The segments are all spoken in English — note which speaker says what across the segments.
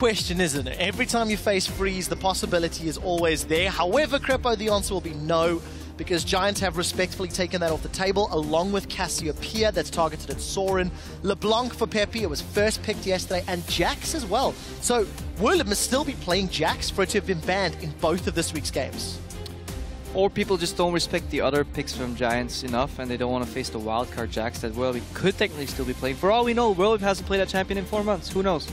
Speaker 1: question, isn't it? Every time you face Freeze, the possibility is always there. However, Crepo, the answer will be no, because Giants have respectfully taken that off the table, along with Cassiopeia, that's targeted at Sorin. LeBlanc for Pepe, it was first picked yesterday, and Jax as well. So, will it still be playing Jax for it to have been banned in both of this week's games?
Speaker 2: Or people just don't respect the other picks from Giants enough, and they don't want to face the wildcard Jax that Whirlwind could technically still be playing. For all we know, Whirlwind hasn't played that champion in 4 months. Who knows?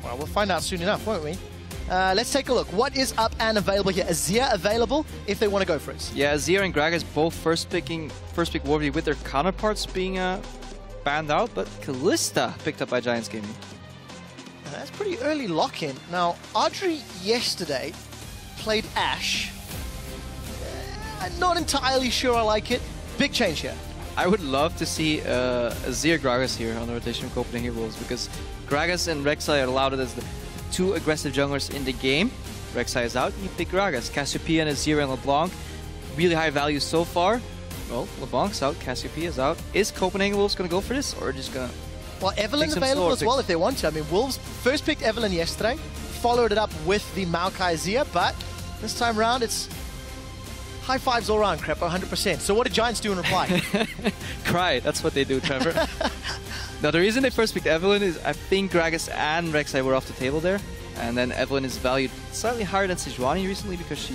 Speaker 1: Well, we'll find out soon enough, won't we? Let's take a look. What is up and available here? Azir available if they want to go for it.
Speaker 2: Yeah, Azir and Gragas both first pick Warby with their counterparts being banned out, but Kalista picked up by Giants Gaming.
Speaker 1: That's pretty early lock-in. Now, Audrey yesterday played Ashe. I'm not entirely sure I like it. Big change here.
Speaker 2: I would love to see Azir Gragas here on the rotation of Copenhagen Wolves, because Gragas and Rek'Sai are allowed as the 2 aggressive junglers in the game. Rek'Sai is out, you pick Gragas. Cassiopeia and Azir and LeBlanc, really high value so far. Well, LeBlanc's out, Cassiopeia is out. Is Copenhagen Wolves going to go for this, or just going to...
Speaker 1: Well, Evelyn's available as well if they want to. I mean, Wolves first picked Evelyn yesterday, followed it up with the Maokai Azir, but this time around it's high fives all around, Crepo, 100%. So what did Giants do in reply?
Speaker 2: Cry, that's what they do, Trevor. Now, the reason they first picked Evelyn is I think Gragas and Rek'Sai were off the table there. And then Evelyn is valued slightly higher than Sejuani recently because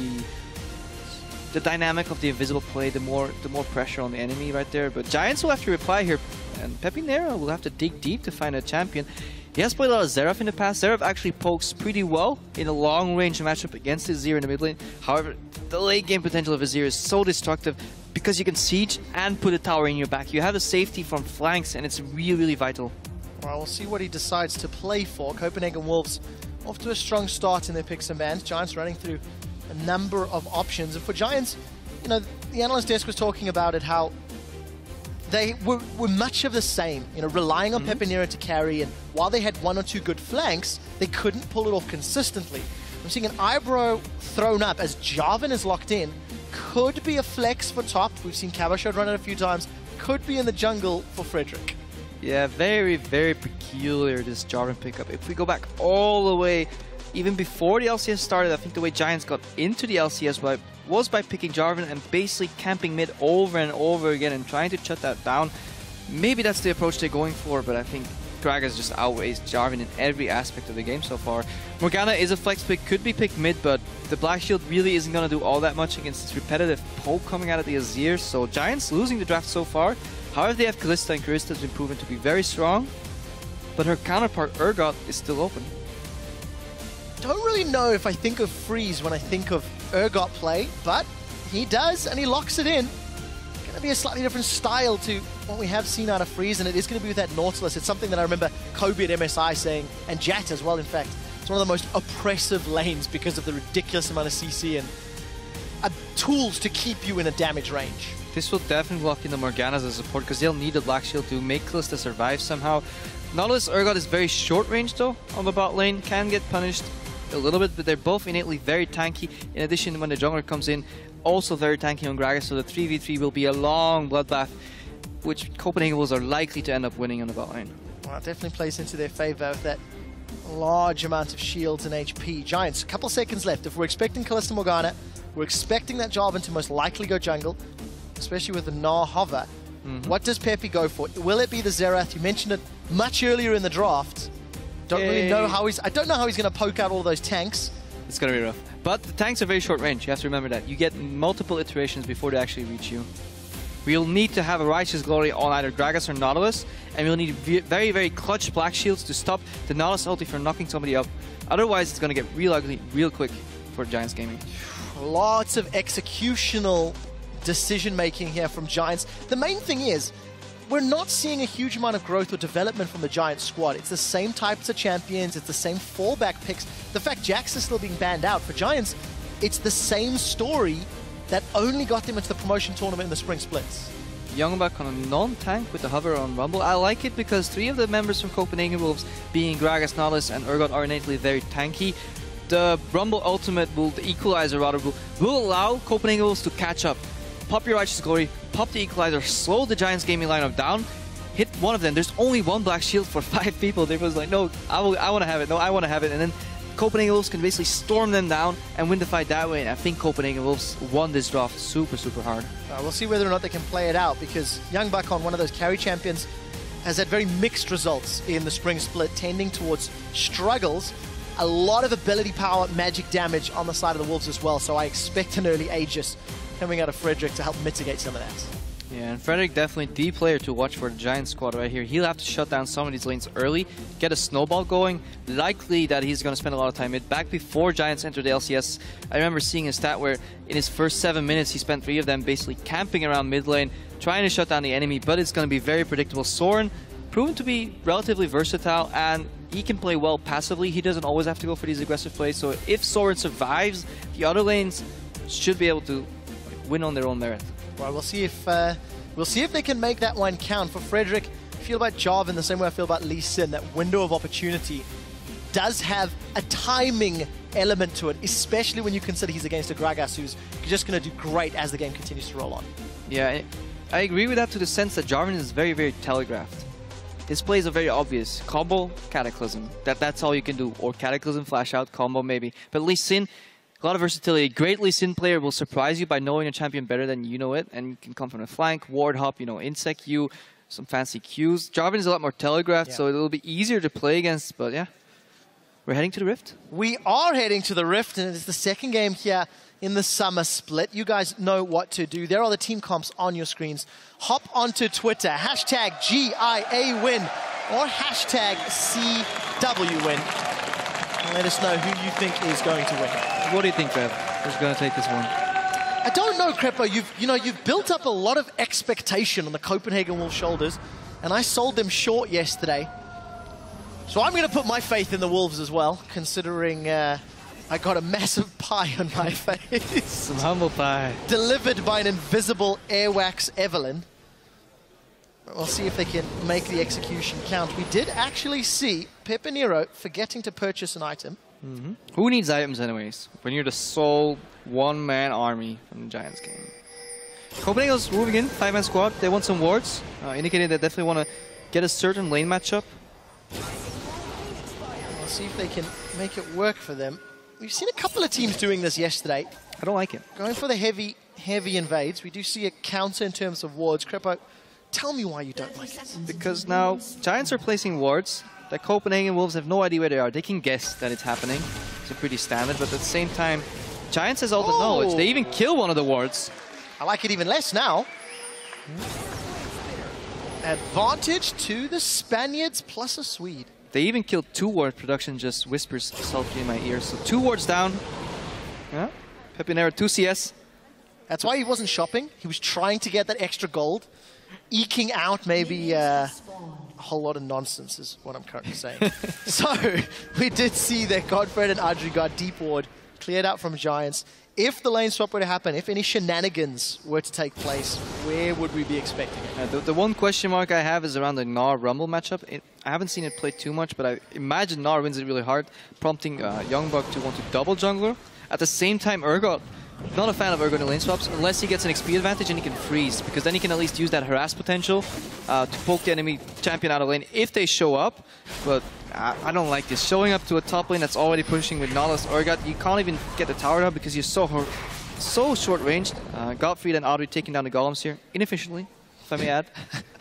Speaker 2: the dynamic of the invisible play, the more pressure on the enemy right there. But Giants will have to reply here. And Pepe Nero will have to dig deep to find a champion. He has played a lot of Xerath in the past. Xerath actually pokes pretty well in a long-range matchup against Azir in the mid lane. However, the late-game potential of Azir is so destructive because you can siege and put a tower in your back. You have the safety from flanks, and it's really, really vital.
Speaker 1: Well, we'll see what he decides to play for. Copenhagen Wolves off to a strong start in their picks and bans. Giants running through a number of options. And for Giants, you know, the analyst desk was talking about it, how they were much of the same, you know, relying on Pepe Nero to carry, and while they had 1 or 2 good flanks, they couldn't pull it off consistently. I'm seeing an eyebrow thrown up as Jarvan is locked in. Could be a flex for top. We've seen Cabashot run it a few times. Could be in the jungle for Frederick.
Speaker 2: Yeah, very, very peculiar, this Jarvan pickup. If we go back all the way, even before the LCS started, I think the way Giants got into the LCS was by picking Jarvan and basically camping mid over and over again and trying to shut that down. Maybe that's the approach they're going for, but I think Gragas just outweighs Jarvan in every aspect of the game so far. Morgana is a flex pick, could be picked mid, but the Black Shield really isn't going to do all that much against this repetitive poke coming out of the Azir, so Giants losing the draft so far. However, they have Kalista, and Kalista has been proven to be very strong, but her counterpart Urgot is still open.
Speaker 1: Don't really know if I think of Freeze when I think of Urgot play, but he does, and he locks it in. Going to be a slightly different style to what we have seen out of Freeze, and it is going to be with that Nautilus. It's something that I remember Kobe at MSI saying, and Jat as well, in fact. It's one of the most oppressive lanes because of the ridiculous amount of CC and tools to keep you in a damage range.
Speaker 2: This will definitely lock in the Morganas as a support because they'll need the Black Shield to make Kalista survive somehow. Nautilus Urgot is very short range though on the bot lane, can get punished a little bit, but they're both innately very tanky. In addition, when the jungler comes in, also very tanky on Gragas, so the 3v3 will be a long bloodbath, which Copenhagen Wolves are likely to end up winning on the bot lane.
Speaker 1: Well, it definitely plays into their favor with that large amount of shields and HP. Giants, a couple seconds left. If we're expecting Kalista Morgana, we're expecting that Jarvan to most likely go jungle, especially with the Gnar hover. What does Pepe go for? Will it be the Xerath? You mentioned it much earlier in the draft. Don't really know how I don't know how he's going to poke out all those tanks.
Speaker 2: It's going to be rough. But the tanks are very short range. You have to remember that. You get multiple iterations before they actually reach you. We'll need to have a Righteous Glory on either Gragas or Nautilus, and we'll need very, very clutch Black Shields to stop the Nautilus ulti from knocking somebody up. Otherwise, it's going to get real ugly real quick for Giants Gaming.
Speaker 1: Lots of executional decision-making here from Giants. The main thing is, we're not seeing a huge amount of growth or development from the Giants squad. It's the same types of champions, it's the same fallback picks. The fact Jax is still being banned out, for Giants, it's the same story that only got them into the promotion tournament in the spring splits.
Speaker 2: Youngbuck on a non-tank with the hover on Rumble. I like it because 3 of the members from Copenhagen Wolves, being Gragas, Nautilus, and Urgot, are innately very tanky. The Rumble ultimate, the equalizer rather, will allow Copenhagen Wolves to catch up. Pop your Righteous Glory, pop the equalizer, slow the Giants Gaming lineup down, hit one of them. There's only one black shield for 5 people. They was like, no, I want to have it. No, I want to have it. And then Copenhagen Wolves can basically storm them down and win the fight that way. And I think Copenhagen Wolves won this draft super, super hard.
Speaker 1: We'll see whether or not they can play it out, because Young Bakon, one of those carry champions, has had very mixed results in the spring split, tending towards struggles. A lot of ability power, magic damage on the side of the Wolves as well. So I expect an early Aegis coming out of Frederick to help mitigate some of that.
Speaker 2: Yeah, and Frederick definitely the player to watch for the Giant squad right here. He'll have to shut down some of these lanes early, get a snowball going. Likely that he's going to spend a lot of time mid. Back before Giants entered the LCS, I remember seeing a stat where in his first 7 minutes, he spent 3 of them basically camping around mid lane, trying to shut down the enemy, but it's going to be very predictable. Soren, proven to be relatively versatile, and he can play well passively. He doesn't always have to go for these aggressive plays, so if Soren survives, the other lanes should be able to win on their own merit.
Speaker 1: Well, we'll see if they can make that one count. For Frederick, I feel about Jarvan the same way I feel about Lee Sin. That window of opportunity does have a timing element to it, especially when you consider he's against a Gragas who's just going to do great as the game continues to roll on.
Speaker 2: Yeah, I agree with that to the sense that Jarvan is very, very telegraphed. His plays are very obvious. Combo, Cataclysm. That's all you can do. Or Cataclysm, flash out, combo maybe. But Lee Sin, a lot of versatility. Great Lee Sin player will surprise you by knowing a champion better than you know it, and you can come from a flank, ward hop, you know, insect you, some fancy Qs. Jarvan is a lot more telegraphed, so it'll be easier to play against, but yeah. We're heading to the Rift.
Speaker 1: We are heading to the Rift, and it's the second game here in the summer split. You guys know what to do. There are the team comps on your screens. Hop onto Twitter, hashtag GIAWin or hashtag CWWin. Let us know who you think is going to win.
Speaker 2: What do you think, Trev? Who's going to take this one?
Speaker 1: I don't know, Crepo. You've built up a lot of expectation on the Copenhagen Wolves shoulders, and I sold them short yesterday. So I'm going to put my faith in the Wolves as well, considering I got a massive pie on my face.
Speaker 2: Some humble pie.
Speaker 1: Delivered by an invisible Airwax Evelyn. We'll see if they can make the execution count. We did actually see Pepinero forgetting to purchase an item.
Speaker 2: Who needs items anyways, when you're the sole one-man army from the Giants game? Copenhagen's moving in, 5-man squad. They want some wards, indicating they definitely want to get a certain lane matchup.
Speaker 1: We'll see if they can make it work for them. We've seen a couple of teams doing this yesterday.
Speaker 2: I don't like it.
Speaker 1: Going for the heavy invades. We do see a counter in terms of wards. Crepo, tell me why you don't like it.
Speaker 2: Because now Giants are placing wards. The Copenhagen Wolves have no idea where they are. They can guess that it's happening. It's pretty standard, but at the same time, Giants has all the knowledge. They even kill one of the wards.
Speaker 1: I like it even less now. Advantage to the Spaniards plus a Swede.
Speaker 2: They even killed 2 ward. Production just whispers sulky in my ear. So 2 wards down. Yeah. Pepinero 2 CS.
Speaker 1: That's why he wasn't shopping. He was trying to get that extra gold. Eking out maybe a whole lot of nonsense is what I'm currently saying. So we did see that Godfred and Adri got deep ward cleared out from Giants. If the lane swap were to happen, if any shenanigans were to take place, where would we be expecting it?
Speaker 2: The one question mark I have is around the Gnar Rumble matchup. I haven't seen it play too much, but I imagine Gnar wins it really hard, prompting Youngbuck to want to double jungler. At the same time, Urgot, not a fan of Urgot in lane swaps, unless he gets an XP advantage and he can freeze, because then he can at least use that harass potential to poke the enemy champion out of lane if they show up. But I don't like this. Showing up to a top lane that's already pushing with Nautilus Urgot, you can't even get the tower down because you're so short-ranged. Gottfried and Audrey taking down the golems here, inefficiently, if I may add.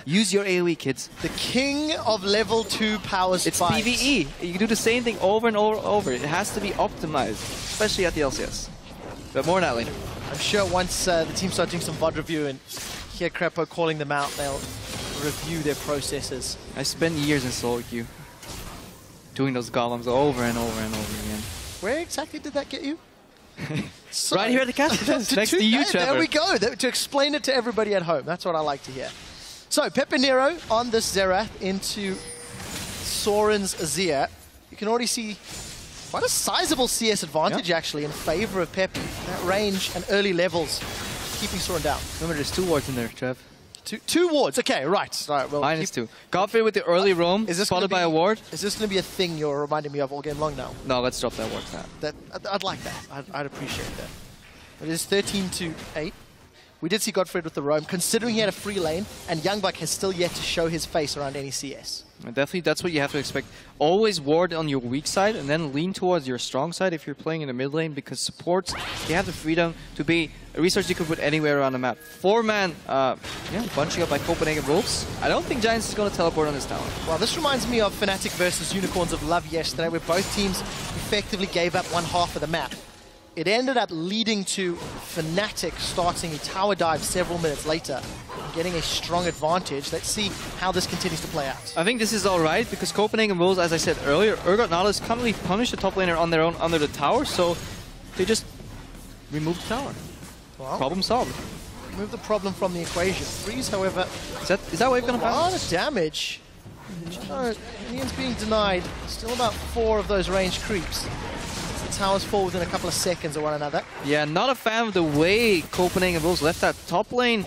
Speaker 2: Use your AoE, kids.
Speaker 1: The king of level 2 power spikes.
Speaker 2: It's PvE. You can do the same thing over and over. It has to be optimized, especially at the LCS. But more on that later.
Speaker 1: I'm sure once the team start doing some VOD review and hear Crepo calling them out, they'll review their processes.
Speaker 2: I spent years in solo queue doing those golems over and over and over again.
Speaker 1: Where exactly did that get you? So,
Speaker 2: right here at the castle, next to you, Trevor.
Speaker 1: There we go, to explain it to everybody at home. That's what I like to hear. So, Pepinero on this Xerath into Soren's Azir. You can already see quite a sizable CS advantage, actually, in favor of Peppy. That range and early levels keeping Soren down.
Speaker 2: Remember, there's 2 wards in there, Trev.
Speaker 1: Two wards, okay, right. All right, well,
Speaker 2: -2. Godfrey with the early roam, followed by a ward.
Speaker 1: Is this going to be a thing you're reminding me of all game long now?
Speaker 2: No, let's drop that ward now.
Speaker 1: I'd like that. I'd appreciate that. It is 13-8. We did see Godfred with the roam, considering he had a free lane, and Youngbuck has still yet to show his face around any CS.
Speaker 2: And definitely, that's what you have to expect. Always ward on your weak side, and then lean towards your strong side if you're playing in the mid lane, because supports, they have the freedom to be a resource you could put anywhere around the map. 4-man, bunching up by Copenhagen Wolves. I don't think Giants is going to teleport on this tower.
Speaker 1: Well, this reminds me of Fnatic versus Unicorns of Love yesterday, where both teams effectively gave up one half of the map. It ended up leading to Fnatic starting a tower dive several minutes later, getting a strong advantage. Let's see how this continues to play out.
Speaker 2: I think this is alright, because Copenhagen Wolves, as I said earlier, Urgot Nautilus can't really punish the top laner on their own under the tower, so they just remove the tower.
Speaker 1: Well,
Speaker 2: problem solved.
Speaker 1: Remove the problem from the equation. Freeze, however...
Speaker 2: Is that wave going to
Speaker 1: bounce? A lot
Speaker 2: bounce?
Speaker 1: of damage. No, Minions being denied. Still about 4 of those ranged creeps. The towers fall within a couple of seconds of one another.
Speaker 2: Yeah, not a fan of the way Copenhagen Wolves left that top lane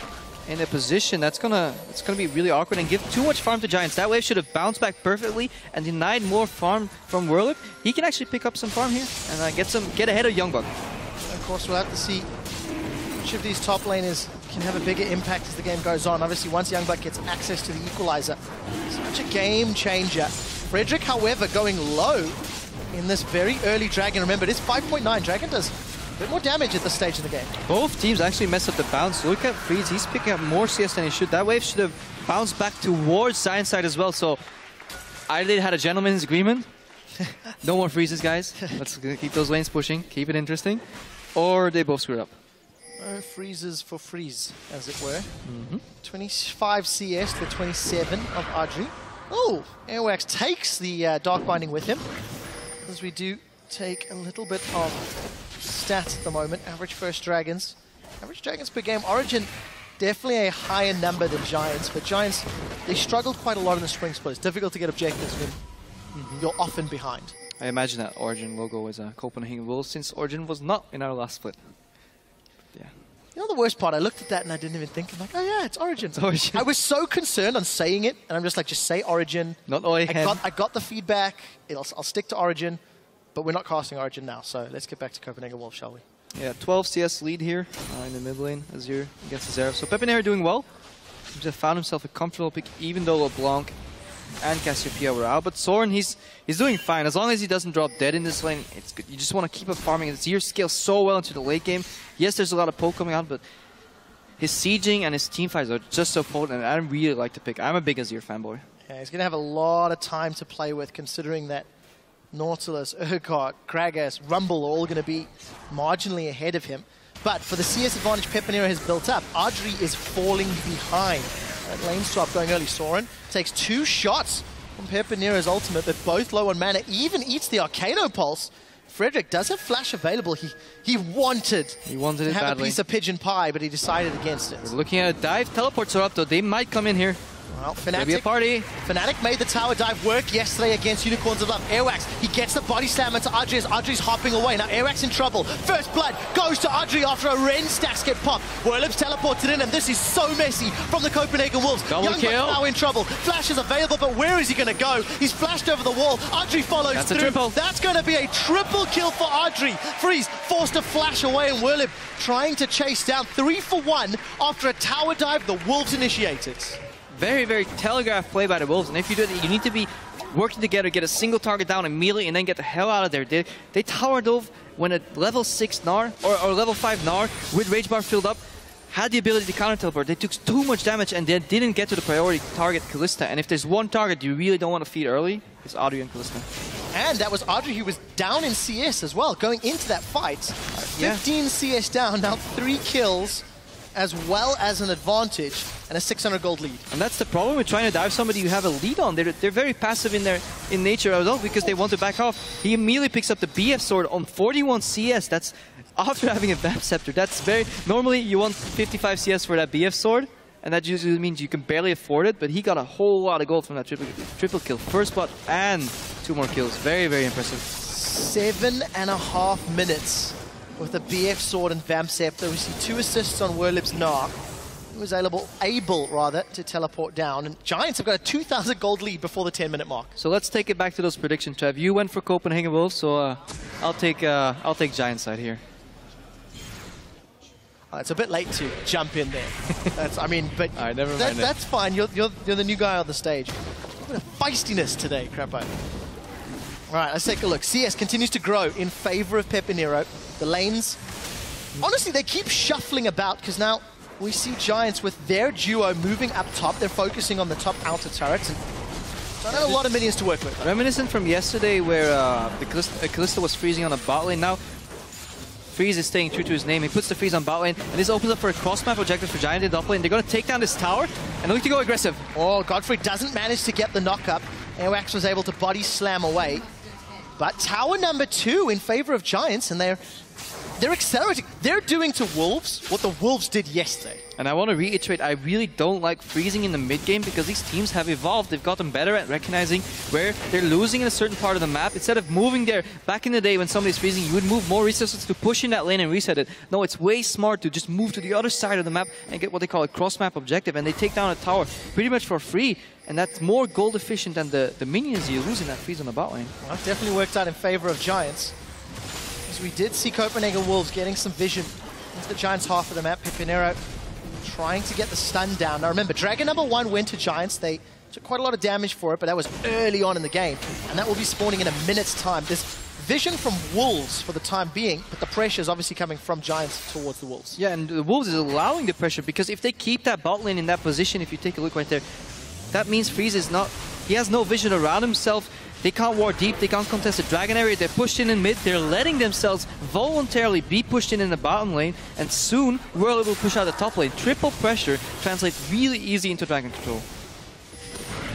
Speaker 2: in a position. It's gonna be really awkward and give too much farm to Giants. That wave should have bounced back perfectly and denied more farm from Whirlip. He can actually pick up some farm here and get ahead of Youngbuck.
Speaker 1: Of course, we'll have to see which of these top laners can have a bigger impact as the game goes on. Obviously, once Youngbuck gets access to the equalizer, such a game changer. Frederick, however, going low in this very early Dragon. Remember, it is 5.9. Dragon does a bit more damage at this stage of the game.
Speaker 2: Both teams actually messed up the bounce. Look at Freeze. He's picking up more CS than he should. That wave should have bounced back towards Giant side as well. So either they had a gentleman's agreement. No more freezes, guys. Let's keep those lanes pushing. Keep it interesting. Or they both screwed up.
Speaker 1: No freezes for freeze, as it were. 25 CS to 27 of Audrey. Oh, Airwax takes the Dark Binding with him. As we do take a little bit of stats at the moment. Average first Dragons. Average Dragons per game. Origin, definitely a higher number than Giants, but Giants, they struggled quite a lot in the spring split. It's difficult to get objectives when you're often behind.
Speaker 2: I imagine that Origin logo is a Copenhagen Wolves, since Origin was not in our last split. Yeah.
Speaker 1: You know the worst part? I looked at that and I didn't even think. I'm like, oh yeah, it's Origin.
Speaker 2: It's Origin.
Speaker 1: I was so concerned on saying it, and I'm just like, just say Origin.
Speaker 2: Not Origin.
Speaker 1: I got the feedback. I'll stick to Origin, but we're not casting Origin now. So let's get back to Copenhagen Wolves, shall we?
Speaker 2: Yeah, 12 CS lead here in the mid lane, Azir against Azera. So Pepinero doing well. He just found himself a comfortable pick, even though LeBlanc and Cassiopeia were out. But Soren, he's doing fine. As long as he doesn't drop dead in this lane, it's good. You just want to keep up farming. Azir scales so well into the late game. Yes, there's a lot of poke coming out, but his sieging and his teamfights are just so potent, and I really like the pick. I'm a big Azir fanboy.
Speaker 1: Yeah, he's going to have a lot of time to play with, considering that Nautilus, Urgot, Gragas, Rumble are all going to be marginally ahead of him. But for the CS advantage Pepinero has built up, Audrey is falling behind. That lane swap going early. Soren takes 2 shots from Pepinero's ultimate, but both low on mana. Even eats the Arcano Pulse. Frederick does have flash available. He wanted
Speaker 2: it
Speaker 1: to have
Speaker 2: badly.
Speaker 1: a piece of pigeon pie, but he decided against it.
Speaker 2: We're looking at a dive. Teleports are up, though. They might come in here.
Speaker 1: Well,
Speaker 2: Maybe a party.
Speaker 1: Fnatic made the tower dive work yesterday against Unicorns of Love. Airwax, he gets the body slam into Audrey as Audrey's hopping away. Now Airwax in trouble. First blood goes to Audrey after a Ren stacks get popped. Whirlip's teleported in, and this is so messy from the Copenhagen Wolves.
Speaker 2: Double
Speaker 1: Youngbuck's
Speaker 2: kill.
Speaker 1: now in trouble. Flash is available, but where is he going to go? He's flashed over the wall. Audrey follows
Speaker 2: That's
Speaker 1: through.
Speaker 2: a triple.
Speaker 1: That's going to be a triple kill for Audrey. Freeze forced to flash away, and Whirlip trying to chase down 3 for 1 after a tower dive the Wolves initiated.
Speaker 2: Very, very telegraphed play by the Wolves, and if you do that, you need to be working together, get a single target down immediately, and then get the hell out of there. They tower dove when a level 6 Gnar, or level 5 Gnar, with Rage Bar filled up, had the ability to counter teleport. They took too much damage, and they didn't get to the priority target, Kalista. And if there's one target you really don't want to feed early, it's Audrey and Kalista.
Speaker 1: And that was Audrey who was down in CS as well, going into that fight. 15 CS down, now 3 kills, as well as an advantage and a 600 gold lead.
Speaker 2: And that's the problem with trying to dive somebody you have a lead on. They're very passive in nature as well, because they want to back off. He immediately picks up the BF sword on 41 CS. That's after having a Vamp Scepter. That's very... Normally you want 55 CS for that BF sword, and that usually means you can barely afford it, but he got a whole lot of gold from that triple kill. First blood and 2 more kills. Very, very impressive.
Speaker 1: 7.5 minutes with a BF sword and Vamp Scepter. We see 2 assists on Whirlip's Gnar. He was able to teleport down. And Giants have got a 2,000 gold lead before the 10-minute mark.
Speaker 2: So let's take it back to those predictions, Trev. You went for Copenhagen Wolves, so I'll take Giant side here.
Speaker 1: It's a bit late to jump in there. I mean, but
Speaker 2: right, never mind
Speaker 1: that's fine. You're the new guy on the stage. A bit of feistiness today, Crapo. All right, let's take a look. CS continues to grow in favor of Pepinero. The lanes, honestly, they keep shuffling about because now we see Giants with their duo moving up top. They're focusing on the top outer turrets and don't have a lot of minions to work with.
Speaker 2: Reminiscent from yesterday where the Kalista was freezing on a bot lane. Now Freeze is staying true to his name. He puts the freeze on bot lane, and this opens up for a cross-map objective for Giant in top lane. They're going to take down this tower and look to go aggressive.
Speaker 1: Oh, Godfrey doesn't manage to get the knock-up. Airwax was able to body slam away. But tower number 2 in favor of Giants, and they're accelerating. They're doing to Wolves what the Wolves did yesterday.
Speaker 2: And I want to reiterate, I really don't like freezing in the mid-game because these teams have evolved. They've gotten better at recognizing where they're losing in a certain part of the map. Instead of moving there, back in the day when somebody's freezing, you would move more resources to push in that lane and reset it. No, it's way smart to just move to the other side of the map and get what they call a cross-map objective. And they take down a tower pretty much for free. And that's more gold efficient than the minions you lose in that freeze on the bot lane.
Speaker 1: Well, that definitely worked out in favor of Giants. As we did see Copenhagen Wolves getting some vision into the Giants' half of the map. Pepinero trying to get the stun down. Now remember, Dragon number 1 went to Giants. They took quite a lot of damage for it, but that was early on in the game. And that will be spawning in a minute's time. There's vision from Wolves for the time being, but the pressure is obviously coming from Giants towards the Wolves.
Speaker 2: Yeah, and the Wolves is allowing the pressure because if they keep that bot lane in that position, if you take a look right there, that means Freeze is not... He has no vision around himself. They can't ward deep, they can't contest the Dragon area, they're pushed in mid, they're letting themselves voluntarily be pushed in the bottom lane, and soon Whirlwind will push out the top lane. Triple pressure translates really easy into Dragon control.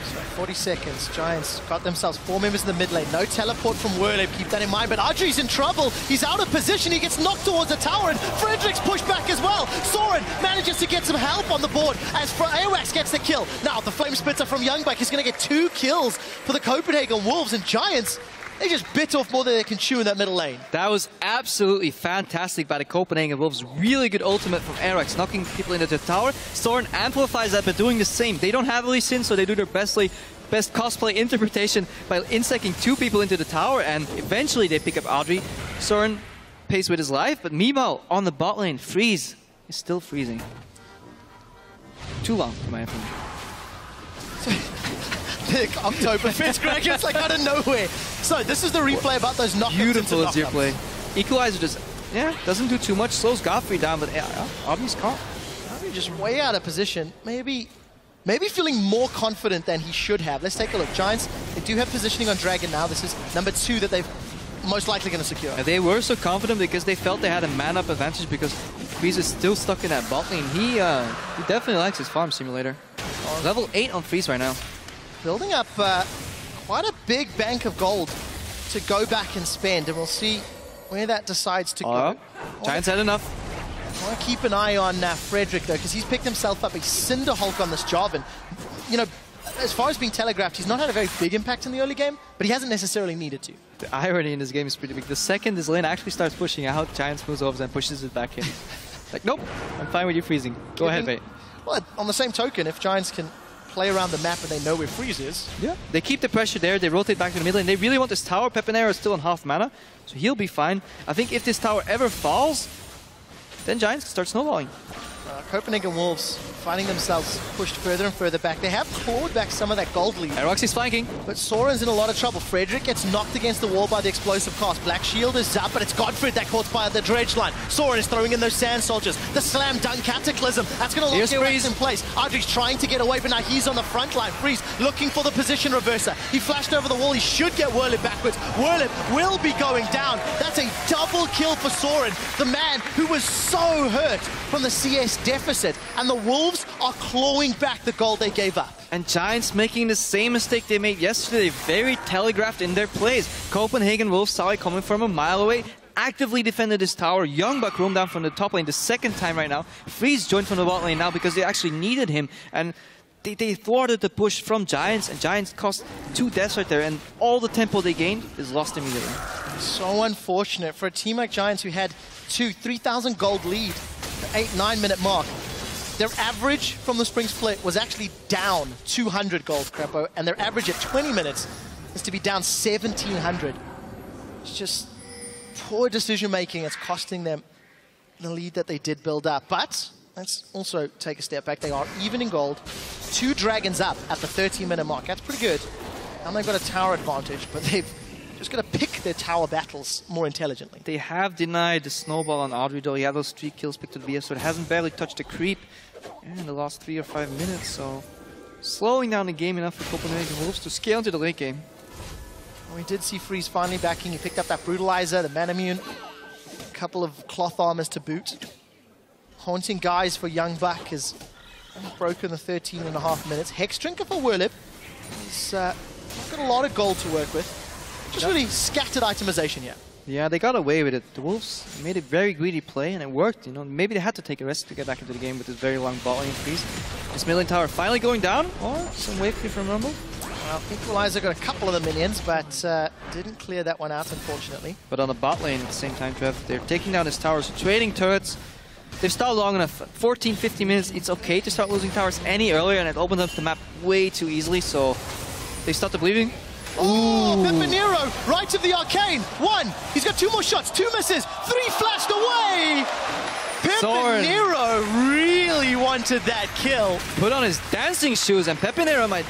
Speaker 1: So 40 seconds, Giants got themselves 4 members in the mid lane, no teleport from Whirlwind, keep that in mind, but Audrey's in trouble, he's out of position, he gets knocked towards the tower, and Frederick's pushed back as well. Soren manages to get some help on the board as Airwax gets the kill. Now the Flame Splitter from Youngbuck is going to get 2 kills for the Copenhagen Wolves, and Giants, they just bit off more than they can chew in that middle lane.
Speaker 2: That was absolutely fantastic by the Copenhagen Wolves. Really good ultimate from Airwax, knocking people into the tower. Soren amplifies that by doing the same. They don't have Lee Sin, so they do their best cosplay interpretation by insecting 2 people into the tower, and eventually they pick up Audrey. Soren pays with his life, but meanwhile, on the bot lane, Freeze is still freezing. Too long, in my opinion.
Speaker 1: Big Oktoberfest, Greg, it's like out of nowhere. So this is the replay about those knockouts.
Speaker 2: Beautiful is your play. Equalizer just, doesn't do too much, slows Godfrey down, but Audrey's caught.
Speaker 1: Audrey just way out of position. Maybe feeling more confident than he should have. Let's take a look. Giants, they do have positioning on Dragon now. This is number 2 that they've most likely going to secure.
Speaker 2: And they were so confident because they felt they had a man-up advantage because Freeze is still stuck in that bot lane. He definitely likes his farm simulator. Level 8 on Freeze right now.
Speaker 1: Building up quite a big bank of gold to go back and spend, and we'll see where that decides to go.
Speaker 2: Giants had enough.
Speaker 1: I want to keep an eye on Frederick, though, because he's picked himself up a Cinder Hulk on this job, and, you know, as far as being telegraphed, he's not had a very big impact in the early game, but he hasn't necessarily needed to.
Speaker 2: The irony in this game is pretty big. The second this lane actually starts pushing out, Giants moves over and pushes it back in. Like, nope, I'm fine with you freezing. Go ahead, mate.
Speaker 1: Well, on the same token, if Giants can play around the map and they know where Freeze is.
Speaker 2: Yeah, they keep the pressure there, they rotate back to the middle lane. They really want this tower. Pepinero is still on half mana, so he'll be fine. I think if this tower ever falls, then Giants start snowballing.
Speaker 1: Copenhagen Wolves finding themselves pushed further and further back. They have clawed back some of that gold lead.
Speaker 2: Airwax is flanking.
Speaker 1: But Soren's in a lot of trouble. Frederick gets knocked against the wall by the explosive cast. Black Shield is up, but it's Godfrey that caught by the dredge line. Soren is throwing in those Sand Soldiers. The Slam Dunk Cataclysm. That's going to lock Airwax in place. Audrey's trying to get away, but now he's on the front line. Freeze looking for the position reverser. He flashed over the wall. He should get Whirlip backwards. Whirlip will be going down. That's a double kill for Soren, the man who was so hurt from the CS deficit. And the Wolves are clawing back the gold they gave up.
Speaker 2: And Giants making the same mistake they made yesterday. Very telegraphed in their plays. Copenhagen Wolves saw it coming from a mile away. Actively defended this tower. Youngbuck roamed down from the top lane the second time right now. Freeze joined from the bot lane now because they actually needed him. And they thwarted the push from Giants. And Giants cost 2 deaths right there. And all the tempo they gained is lost immediately.
Speaker 1: So unfortunate for a team like Giants who had 3,000 gold lead. The 8-9 minute mark. Their average from the spring split was actually down 200 gold, Crapo, and their average at 20 minutes is to be down 1,700. It's just poor decision making. It's costing them the lead that they did build up. But let's also take a step back. They are even in gold. 2 dragons up at the 30-minute mark. That's pretty good. And they've got a tower advantage, but they've just got to pick their tower battles more intelligently.
Speaker 2: They have denied the snowball on Audrey, though. He had those 3 kills picked to the BF, so it hasn't barely touched the creep in the last 3 or 5 minutes. So slowing down the game enough for Copenhagen Wolves to scale into the late game.
Speaker 1: Well, we did see Freeze finally backing. He picked up that Brutalizer, the Manamune, a couple of cloth armors to boot. Haunting Guys for Young Buck has broken the 13.5 minutes. Hex Drinker for Werlib. He's got a lot of gold to work with. Just really scattered itemization here.
Speaker 2: Yeah, they got away with it. The Wolves made a very greedy play, and it worked. You know, maybe they had to take a risk to get back into the game with this very long bot lane freeze. This mid lane tower finally going down, or some wave clear from Rumble.
Speaker 1: Well, Equalizer got a couple of the minions, but didn't clear that one out, unfortunately.
Speaker 2: But on the bot lane at the same time, Trev, they're taking down his towers, trading turrets. They've stalled long enough. 14, 15 minutes, it's okay to start losing towers any earlier, and it opens up the map way too easily, so they started bleeding.
Speaker 1: Oh, Pepinero, right of the arcane. 1, he's got 2 more shots, 2 misses, 3 flashed away. Pepinero really wanted that kill.
Speaker 2: Put on his dancing shoes, and Pepinero might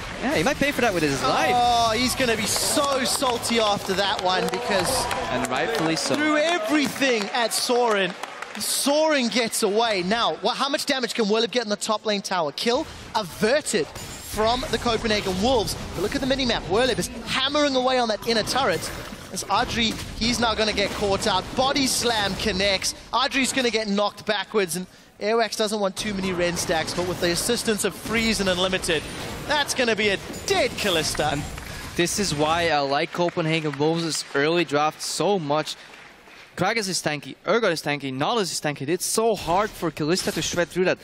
Speaker 2: pay for that with his life.
Speaker 1: Oh, he's going to be so salty after that one because...
Speaker 2: And rightfully so.
Speaker 1: Threw everything at Soren. Soren gets away. Now, how much damage can Werlib get in the top lane tower? Kill averted from the Copenhagen Wolves. But look at the minimap. Werlib is hammering away on that inner turret. As Audrey, he's now going to get caught out. Body slam connects. Audrey's going to get knocked backwards, and Airwax doesn't want too many Ren stacks, but with the assistance of Freeze and Unlimited, that's going to be a dead Kalista.
Speaker 2: And this is why I like Copenhagen Wolves' early draft so much. Gragas is tanky, Urgot is tanky, Nautilus is tanky. It's so hard for Kalista to shred through that.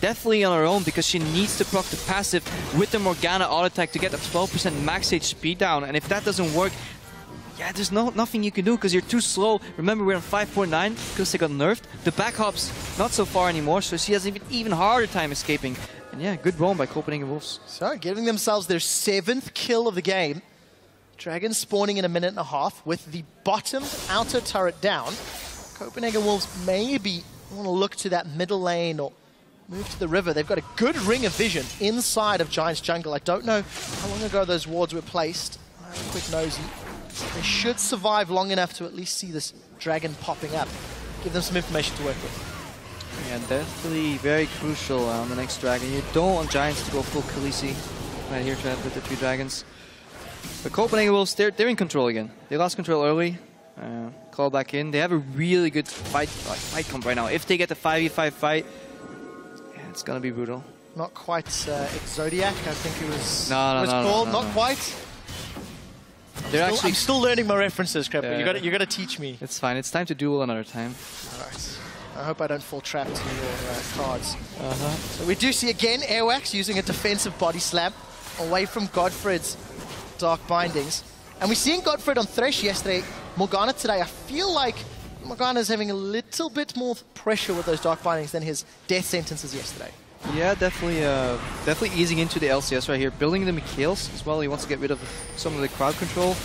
Speaker 2: Definitely on her own, because she needs to proc the passive with the Morgana auto attack to get that 12% max HP down. And if that doesn't work, yeah, there's nothing you can do because you're too slow. Remember, we're on 5.9 because they got nerfed. The back hop's not so far anymore, so she has an even harder time escaping. And yeah, good roam by Copenhagen Wolves.
Speaker 1: So, giving themselves their 7th kill of the game. Dragons spawning in a 1.5 minutes with the bottom outer turret down. Copenhagen Wolves maybe want to look to that middle lane or move to the river. They've got a good ring of vision inside of Giants Jungle. I don't know how long ago those wards were placed. I have a quick nosy. They should survive long enough to at least see this dragon popping up. Give them some information to work with.
Speaker 2: Yeah, definitely very crucial on the next dragon. You don't want Giants to go full Khaleesi right here to have with the 3 dragons. But Copenhagen Wolves, they're in control again. They lost control early, call back in. They have a really good fight comp right now. If they get the 5v5 fight, yeah, it's gonna be brutal.
Speaker 1: Not quite Zodiac, I think it was
Speaker 2: called.
Speaker 1: Not quite. I'm still learning my references, Crep.
Speaker 2: Yeah.
Speaker 1: You gotta teach me.
Speaker 2: It's fine. It's time to duel another time.
Speaker 1: Alright. I hope I don't fall trapped to your cards. So we do see again Airwax using a defensive body slam away from Godfred's Dark Bindings. And we're seeing Godfred on Thresh yesterday, Morgana today. I feel like Morgana's having a little bit more pressure with those Dark Bindings than his death sentences yesterday.
Speaker 2: Yeah, definitely easing into the LCS right here. Building the Mikhails as well. He wants to get rid of some of the crowd control.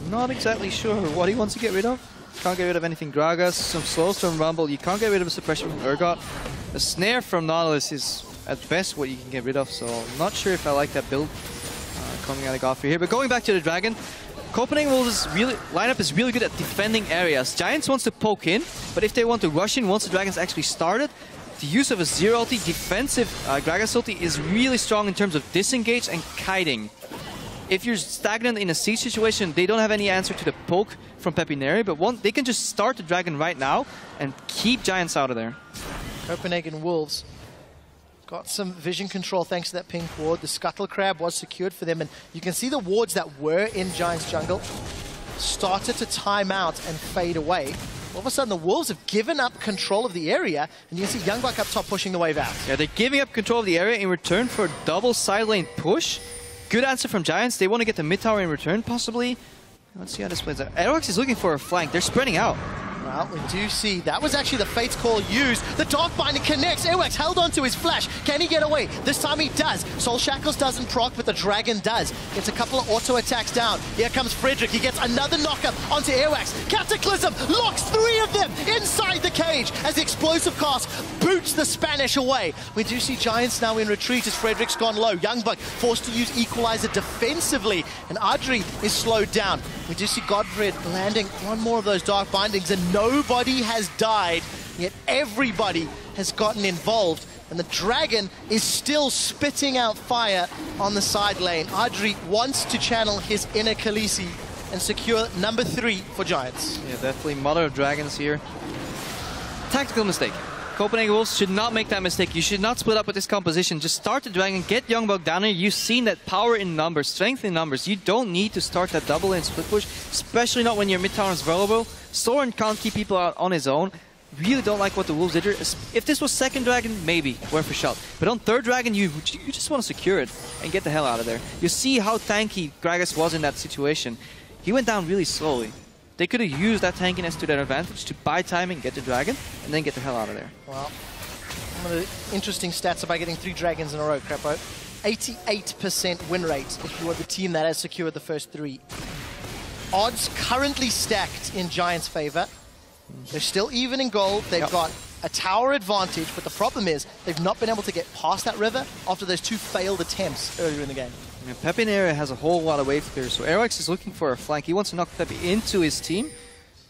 Speaker 2: Not exactly sure what he wants to get rid of. Can't get rid of anything Gragas, some slows from Rumble. You can't get rid of a suppression from Urgot. The snare from Nautilus is at best what you can get rid of, so I'm not sure if I like that build coming out of Godfrey here. But going back to the Dragon, Copenhagen Wolves' lineup is really good at defending areas. Giants wants to poke in, but if they want to rush in once the Dragon's actually started, the use of a zero ulti, defensive Gragas ulti is really strong in terms of disengage and kiting. If you're stagnant in a siege situation, they don't have any answer to the poke from Pepinero, but they can just start the Dragon right now and keep Giants out of there.
Speaker 1: Copenhagen Wolves got some vision control thanks to that pink ward. The Scuttle Crab was secured for them, and you can see the wards that were in Giants Jungle started to time out and fade away. All of a sudden, the Wolves have given up control of the area, and you can see Youngbuck up top pushing the wave out. Yeah,
Speaker 2: they're giving up control of the area in return for a double side lane push. Good answer from Giants. They want to get the mid tower in return, possibly. Let's see how this plays out. Aerox is looking for a flank. They're spreading out.
Speaker 1: Well, we do see that was actually the Fate's Call used. The Dark Binding connects. Airwax held onto his flash. Can he get away? This time he does. Soul Shackles doesn't proc, but the Dragon does. Gets a couple of auto attacks down. Here comes Frederick. He gets another knockup onto Airwax. Cataclysm locks 3 of them inside the cage as the explosive cast boots the Spanish away. We do see Giants now in retreat as Frederick's gone low. Youngbuck forced to use Equalizer defensively, and Adri is slowed down. We do see Godfred landing one more of those Dark Bindings, and nobody has died, yet everybody has gotten involved. And the Dragon is still spitting out fire on the side lane. Adri wants to channel his inner Khaleesi and secure number 3 for Giants.
Speaker 2: Yeah, definitely Mother of Dragons here. Tactical mistake. Copenhagen Wolves should not make that mistake. You should not split up with this composition. Just start the Dragon, get Youngbuck down here. You've seen that power in numbers, strength in numbers. You don't need to start that double lane split push, especially not when your mid tower is vulnerable. Soren can't keep people out on his own. Really don't like what the Wolves did here. If this was second Dragon, maybe, worth a shot. But on third Dragon, you just want to secure it and get the hell out of there. You see how tanky Gragas was in that situation. He went down really slowly. They could have used that tankiness to their advantage to buy time and get the Dragon, and then get the hell out of there.
Speaker 1: Well, one of the interesting stats about getting 3 Dragons in a row, Crapo. 88% win rate if you are the team that has secured the first 3. Odds currently stacked in Giants' favor. They're still even in gold. They've got a tower advantage, but the problem is they've not been able to get past that river after those 2 failed attempts earlier in the game.
Speaker 2: Yeah, Pepe in area has a whole lot of wave clear, so Airwax is looking for a flank. He wants to knock Pepe into his team,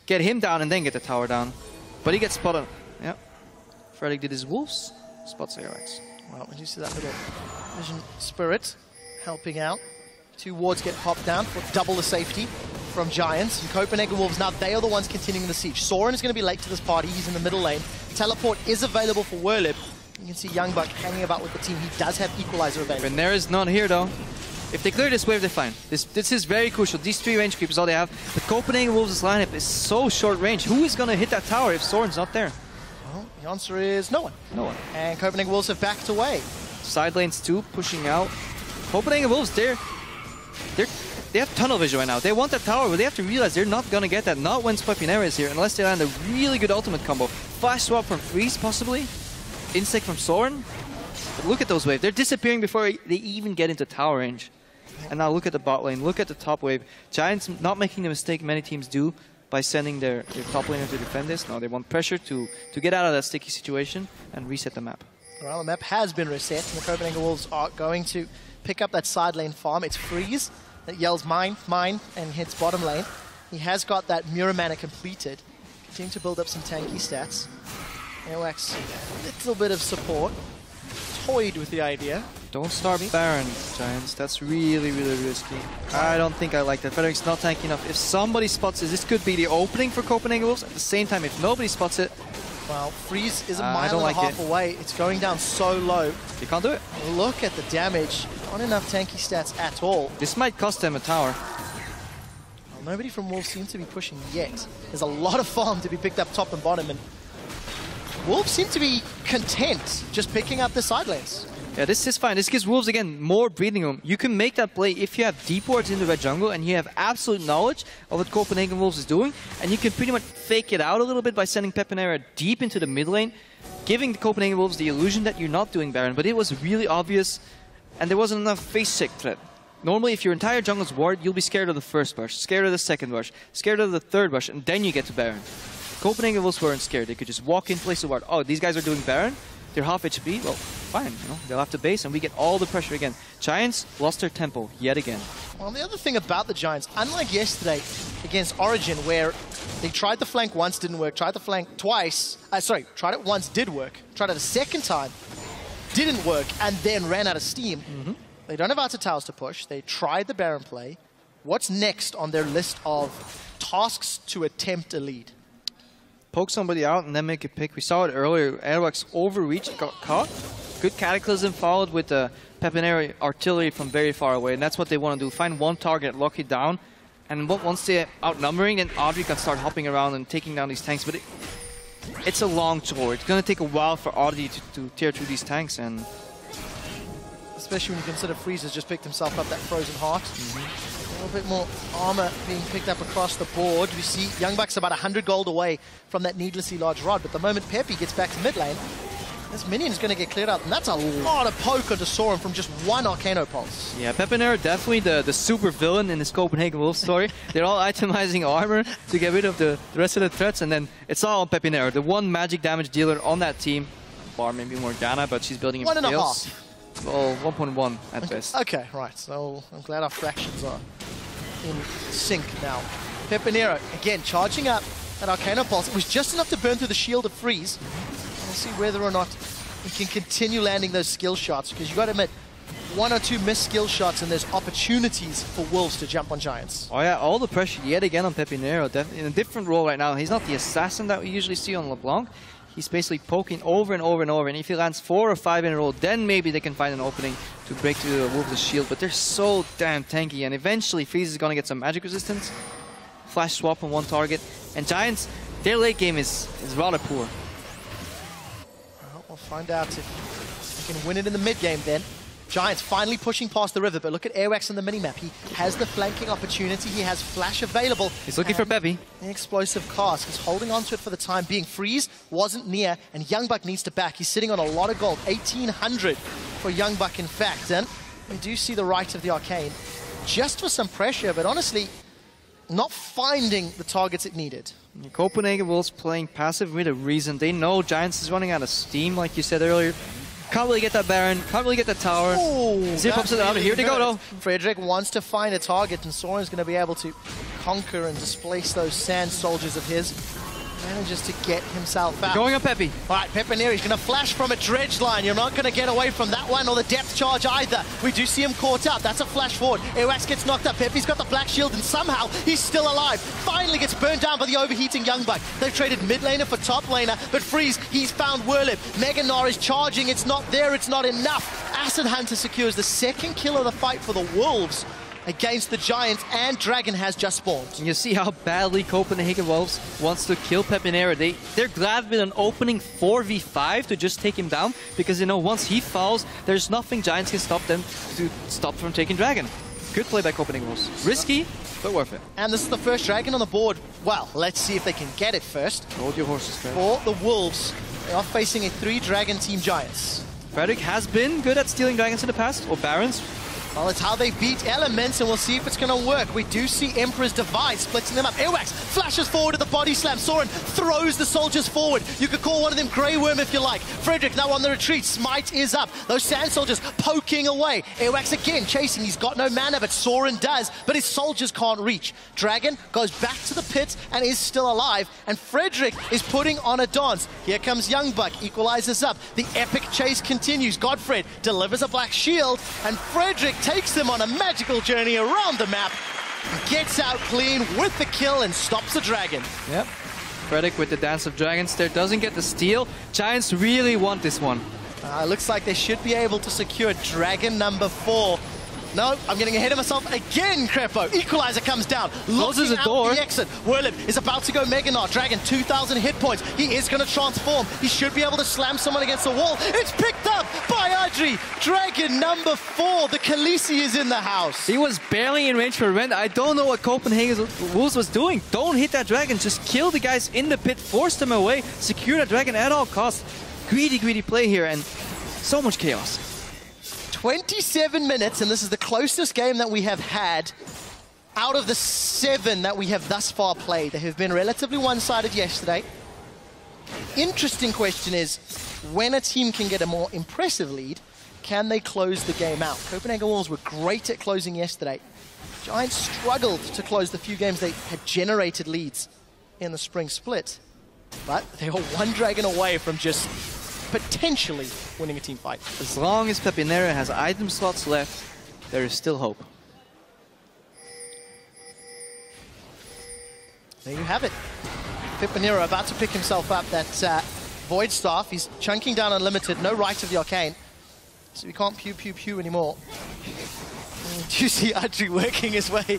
Speaker 2: get him down, and then get the tower down. But he gets spotted. Yeah. Frederick did his Wolves, spots Airwax.
Speaker 1: Well, when you see that little Vision Spirit helping out, 2 wards get popped down for double the safety from Giants. And Copenhagen Wolves, now they are the ones continuing the siege. Soren is going to be late to this party. He's in the middle lane. Teleport is available for Werlib. You can see Youngbuck hanging about with the team. He does have Equalizer available.
Speaker 2: Renera is not here though. If they clear this wave, they're fine. This is very crucial. These 3 range creeps is all they have. The Copenhagen Wolves' lineup is so short range. Who is going to hit that tower if Soren's not there?
Speaker 1: Well, the answer is no one.
Speaker 2: No one.
Speaker 1: And Copenhagen Wolves have backed away.
Speaker 2: Side lanes too, pushing out. Copenhagen Wolves, they have tunnel vision right now. They want that tower, but they have to realize they're not going to get that. Not when Spipionera is here, unless they land a really good ultimate combo. Flash swap from Freeze, possibly. Insect from Soren. But look at those waves. They're disappearing before they even get into tower range. And now look at the bot lane. Look at the top wave. Giants not making the mistake many teams do by sending their top laner to defend this. No, they want pressure to get out of that sticky situation and reset the map.
Speaker 1: Well, the map has been reset, and the Copenhagen Wolves are going to pick up that side lane farm. It's Freeze that yells mine, mine, and hits bottom lane. He has got that Mirror Mana completed. Continuing to build up some tanky stats. Airwax, a little bit of support. Toyed with the idea.
Speaker 2: Don't start Baron, Giants. That's really, really risky. I don't think I like that. Frederick's not tanky enough. If somebody spots it, this could be the opening for Copenhagen Wolves. At the same time, if nobody spots it...
Speaker 1: Well, Freeze is a mile and a half away. It's going down so low.
Speaker 2: You can't do it.
Speaker 1: Look at the damage. Not enough tanky stats at all.
Speaker 2: This might cost them a tower.
Speaker 1: Well, nobody from Wolves seems to be pushing yet. There's a lot of farm to be picked up top and bottom, and Wolves seem to be content just picking up the side lanes.
Speaker 2: Yeah, this is fine. This gives Wolves, again, more breathing room. You can make that play if you have deep wards in the red jungle and you have absolute knowledge of what Copenhagen Wolves is doing, and you can pretty much fake it out a little bit by sending Pepinera deep into the mid lane, giving the Copenhagen Wolves the illusion that you're not doing Baron, but it was really obvious, and there wasn't enough face check threat. Normally, if your entire jungle's ward, you'll be scared of the first rush, scared of the second rush, scared of the third rush, and then you get to Baron. Copenhagen Wolves weren't scared. They could just walk in, place a ward. Oh, these guys are doing Baron? They're half HP? Well, fine. You know, they'll have to base, and we get all the pressure again. Giants lost their tempo yet again.
Speaker 1: Well, the other thing about the Giants, unlike yesterday against Origin, where they tried the flank once, didn't work, tried the flank twice, tried it once, did work, tried it a second time, didn't work, and then ran out of steam. They don't have outer towers to push. They tried the Baron play. What's next on their list of tasks to attempt a lead?
Speaker 2: Poke somebody out and then make a pick. We saw it earlier. Airwax overreached, got caught. Good Cataclysm followed with the Pepinera artillery from very far away, and that's what they want to do. Find one target, lock it down, and once they're outnumbering, then Audrey can start hopping around and taking down these tanks. But it's a long tour. It's going to take a while for Audrey to tear through these tanks, and
Speaker 1: especially when you consider Freeze has just picked himself up that Frozen Heart. little bit more armor being picked up across the board. We see Young Buck's about 100 gold away from that needlessly large rod, but the moment Peppy gets back to mid lane, this minion's going to get cleared out, and that's a lot of poke onto Soren from just one Arcano Pulse.
Speaker 2: Yeah, Pepinero definitely the super villain in this Copenhagen Wolves story. They're all itemizing armor to get rid of the rest of the threats, and then it's all on Pepinero, the one magic damage dealer on that team. Bar maybe Morgana, but she's building in
Speaker 1: 1.5.
Speaker 2: Well, 1.1 at best.
Speaker 1: Okay, right. So I'm glad our fractions are in sync now. Pepinero, again, charging up that Arcano Pulse. It was just enough to burn through the shield of Freeze. We'll see whether or not he can continue landing those skill shots, because you got to admit, 1 or 2 missed skill shots and there's opportunities for Wolves to jump on Giants.
Speaker 2: Oh yeah, all the pressure yet again on Pepinero, in a different role right now. He's not the assassin that we usually see on LeBlanc. He's basically poking over and over and over, and if he lands 4 or 5 in a row, then maybe they can find an opening to break through the Wolves' shield, but they're so damn tanky, and eventually Freeze is going to get some magic resistance, flash swap on one target, and Giants, their late game is rather poor.
Speaker 1: We'll find out if they can win it in the mid game then. Giants finally pushing past the river, but look at Airwax on the minimap. He has the flanking opportunity, he has flash available.
Speaker 2: He's looking for Peppy.
Speaker 1: The explosive cast, he's holding on to it for the time being. Freeze wasn't near, and Youngbuck needs to back. He's sitting on a lot of gold, 1,800 for Youngbuck in fact. And we do see the right of the Arcane, just for some pressure, but honestly, not finding the targets it needed.
Speaker 2: Copenhagen Wolves playing passive with a reason. They know Giants is running out of steam, like you said earlier. Can't really get that Baron, can't really get that tower. Zip ups it out, here they go though.
Speaker 1: Frederick wants to find a target, and Soren's going to be able to conquer and displace those sand soldiers of his. Manages to get himself out.
Speaker 2: Going on Peppy.
Speaker 1: All right, Pepineri's going to flash from a dredge line. You're not going to get away from that one or the depth charge either. We do see him caught out. That's a flash forward. Airwax gets knocked up. Peppy's got the black shield, and somehow he's still alive. Finally gets burned down by the overheating Youngbuck. They've traded mid laner for top laner, but Freeze, he's found Whirlip. Meganar is charging. It's not there. It's not enough. Acid Hunter secures the second kill of the fight for the Wolves against the Giants, and Dragon has just spawned.
Speaker 2: And you see how badly Copenhagen Wolves wants to kill Pepinero. They're glad with an opening 4v5 to just take him down, because they know once he falls, there's nothing Giants can stop them to stop from taking Dragon. Good play by Copenhagen Wolves. Risky, but worth it.
Speaker 1: And this is the first Dragon on the board. Well, let's see if they can get it first.
Speaker 2: Hold your horses, Fred.
Speaker 1: For the Wolves, they are facing a 3-Dragon team Giants.
Speaker 2: Frederick has been good at stealing Dragons in the past, or Barons.
Speaker 1: Well, it's how they beat Elements, and we'll see if it's going to work. We do see Emperor's Divide splitting them up. Airwax flashes forward to the body slam. Soren throws the soldiers forward. You could call one of them Grey Worm if you like. Frederick now on the retreat. Smite is up. Those sand soldiers poking away. Airwax again chasing. He's got no mana, but Soren does. But his soldiers can't reach. Dragon goes back to the pit and is still alive. And Frederick is putting on a dance. Here comes Youngbuck. Equalizes up. The epic chase continues. Godfred delivers a black shield. And Frederick takes them on a magical journey around the map, gets out clean with the kill and stops the Dragon.
Speaker 2: Yep. Frederick with the Dance of Dragons there doesn't get the steal. Giants really want this one.
Speaker 1: Looks like they should be able to secure Dragon number 4. No, I'm getting ahead of myself again, Crepo. Equalizer comes down,
Speaker 2: closes the door.
Speaker 1: The exit. Whirlip is about to go Meganar. Dragon, 2,000 hit points. He is going to transform. He should be able to slam someone against the wall. It's picked up by Adri. Dragon number 4. The Khaleesi is in the house.
Speaker 2: He was barely in range for Rend. I don't know what Copenhagen Wolves was doing. Don't hit that Dragon. Just kill the guys in the pit. Force them away. Secure that Dragon at all costs. Greedy, greedy play here, and so much chaos.
Speaker 1: 27 minutes, and this is the closest game that we have had out of the 7 that we have thus far played. They have been relatively one-sided yesterday. Interesting question is, when a team can get a more impressive lead, can they close the game out? Copenhagen Wolves were great at closing yesterday. Giants struggled to close the few games they had generated leads in the spring split. But they are 1 Dragon away from just potentially winning a team fight.
Speaker 2: As long as Pepinero has item slots left, there is still hope.
Speaker 1: There you have it. Pepinero about to pick himself up that Void Staff. He's chunking down Unlimited, no right of the Arcane. So he can't pew pew pew anymore. Do you see Adri working his way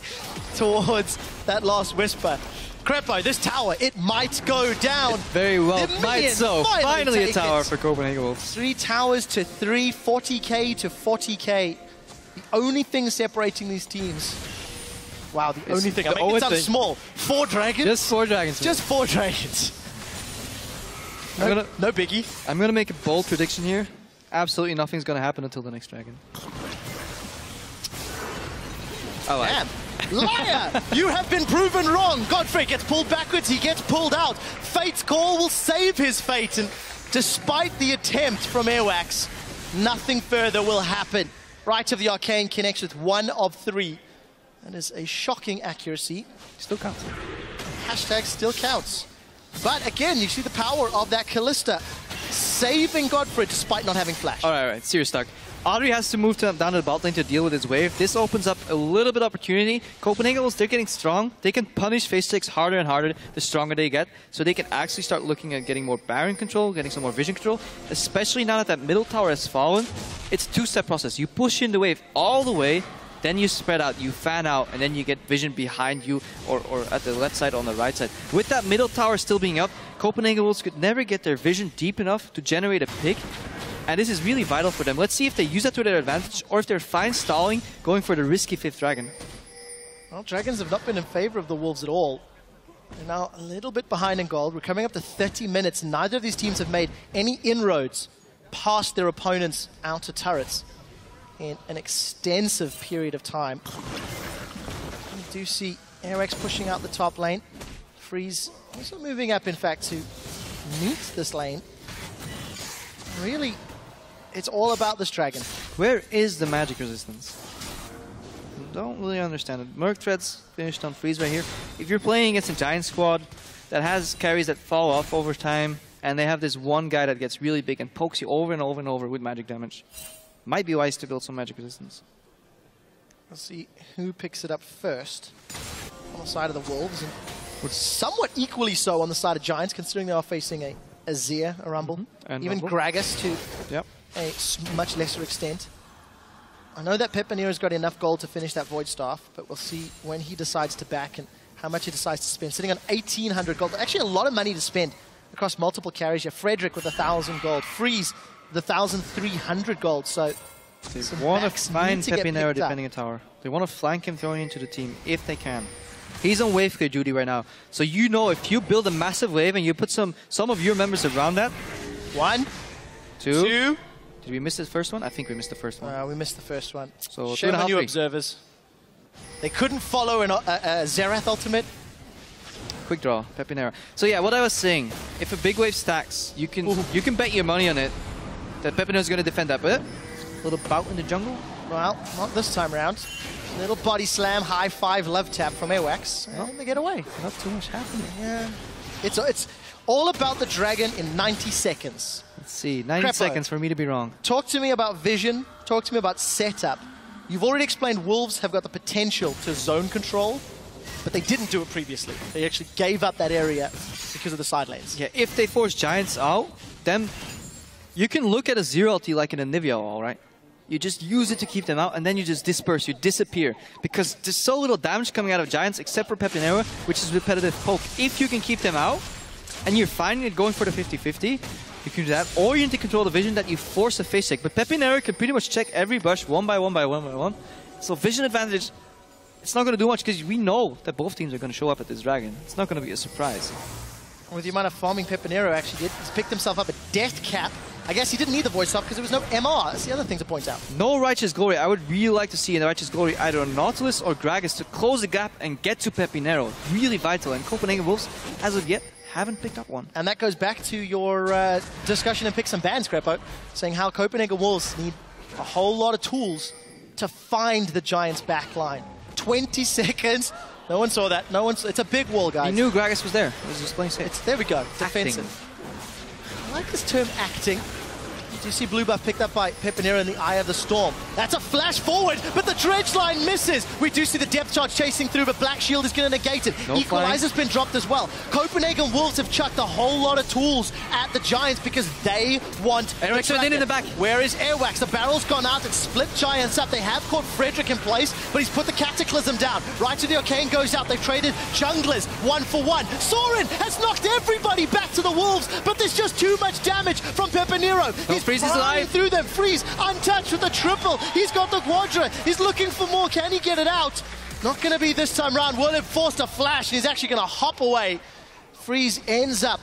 Speaker 1: towards that last Whisper? Crepo, this tower, it might go down.
Speaker 2: It very well might so. Finally a tower for Copenhagen Wolves.
Speaker 1: 3 towers to 3, 40k to 40k. The only thing separating these teams Wow, the only thing.
Speaker 2: the
Speaker 1: I'm making
Speaker 2: only
Speaker 1: it sound
Speaker 2: thing.
Speaker 1: small. 4 dragons?
Speaker 2: Just 4 dragons.
Speaker 1: Just 4 dragons. No biggie.
Speaker 2: I'm going to make a bold prediction here. Absolutely nothing's going to happen until the next dragon. I like it.
Speaker 1: Liar! You have been proven wrong. Godfrey gets pulled backwards. He gets pulled out. Fate's call will save his fate. And despite the attempt from Airwax, nothing further will happen. Right of the Arcane connects with 1 of 3. That is a shocking accuracy.
Speaker 2: Still counts.
Speaker 1: Hashtag still counts. But again, you see the power of that Callista saving Godfrey despite not having flash.
Speaker 2: All right. Serious talk. Audrey has to move down to the bot lane to deal with his wave. This opens up a little bit of opportunity. Copenhagen, they're getting strong. They can punish phase 6 harder and harder the stronger they get. So they can actually start looking at getting more Baron control, getting some more vision control. Especially now that that middle tower has fallen. It's a 2-step process. You push in the wave all the way, then you spread out, you fan out, and then you get vision behind you or at the left side or on the right side. With that middle tower still being up, Copenhagen Wolves could never get their vision deep enough to generate a pick. And this is really vital for them. Let's see if they use that to their advantage or if they're fine stalling, going for the risky 5th dragon.
Speaker 1: Well, dragons have not been in favor of the Wolves at all. They're now a little bit behind in gold. We're coming up to 30 minutes. Neither of these teams have made any inroads past their opponents' outer turrets in an extensive period of time. We do see Airwax pushing out the top lane. Freeze also moving up, in fact, to meet this lane. Really, it's all about this dragon.
Speaker 2: Where is the magic resistance? Don't really understand it. Merc Threads finished on Freeze right here. If you're playing against a giant squad that has carries that fall off over time, and they have this one guy that gets really big and pokes you over and over and over with magic damage, might be wise to build some magic resistance.
Speaker 1: Let's see who picks it up first on the side of the Wolves, and somewhat equally so on the side of Giants, considering they are facing a Azir, a Rumble,
Speaker 2: and
Speaker 1: even
Speaker 2: Rumble.
Speaker 1: Gragas to a much lesser extent. I know that Pepinero's got enough gold to finish that Void Staff, but we'll see when he decides to back and how much he decides to spend. Sitting on 1,800 gold, actually a lot of money to spend across multiple carries. You have Frederick with 1,000 gold, Freeze with 1,300 gold, so
Speaker 2: they want to find Pepinero defending a tower. They want to flank him throwing into the team if they can. He's on wave clear duty right now. So you know if you build a massive wave and you put some of your members around that.
Speaker 1: 1, 2.
Speaker 2: Did we miss the first one? I think we missed the first one.
Speaker 1: We missed the first one.
Speaker 2: So
Speaker 1: shame on you observers. They couldn't follow a Xerath ultimate.
Speaker 2: Quick draw, Pepinero. So yeah, what I was saying, if a big wave stacks, you can bet your money on it that Pepinero's going to defend that bit. A little bout in the jungle.
Speaker 1: Well, not this time around. Little body slam, high 5 love tap from Airwax, and they get away.
Speaker 2: Not too much happening.
Speaker 1: Yeah, it's all about the dragon in 90 seconds.
Speaker 2: Let's see, 90 seconds for me to be wrong.
Speaker 1: Talk to me about vision. Talk to me about setup. You've already explained Wolves have got the potential to zone control, but they didn't do it previously. They actually gave up that area because of the side lanes.
Speaker 2: Yeah, if they force Giants out, then you can look at a zero ulti like in a Nivea, all right? You just use it to keep them out, and then you just disperse, you disappear. Because there's so little damage coming out of Giants, except for Pepinero, which is repetitive poke. If you can keep them out, and you're finding it going for the 50-50, you can do that. Or you need to control the vision that you force a face check. But Pepinero can pretty much check every bush one by one. So vision advantage, it's not going to do much, because we know that both teams are going to show up at this dragon. It's not going to be a surprise.
Speaker 1: With the amount of farming Pepinero actually did, he's picked himself up a death cap. I guess he didn't need the voice up because there was no MR. That's the other thing to point out.
Speaker 2: No Righteous Glory. I would really like to see in the Righteous Glory either a Nautilus or Gragas to close the gap and get to Pepinero. Really vital. And Copenhagen Wolves, as of yet, haven't picked up one.
Speaker 1: And that goes back to your discussion in Picks and Bans, Crepo, saying how Copenhagen Wolves need a whole lot of tools to find the Giants' backline. 20 seconds. No one saw that. It's a big wall, guys.
Speaker 2: He knew Gragas was there. He was just playing safe.
Speaker 1: There we go. Defensive. I like this term, acting. Do you see blue buff picked up by Pepinero in the Eye of the Storm? That's a flash forward, but the dredge line misses. We do see the depth charge chasing through, but Black Shield is going to negate it.
Speaker 2: No
Speaker 1: Equalizer's been dropped as well. Copenhagen Wolves have chucked a whole lot of tools at the Giants because they want
Speaker 2: Airwax in the back.
Speaker 1: Where is Airwax? The barrel's gone out. It's split Giants up. They have caught Frederick in place, but he's put the Cataclysm down. Right to the Arcane goes out. They've traded junglers 1-for-1. Sorin has knocked everybody back to the Wolves, but there's just too much damage from Pepinero.
Speaker 2: Freeze is alive.
Speaker 1: Through them. Freeze untouched with the triple. He's got the Quadra. He's looking for more. Can he get it out? Not going to be this time round. Will it forced a flash, and he's actually going to hop away. Freeze ends up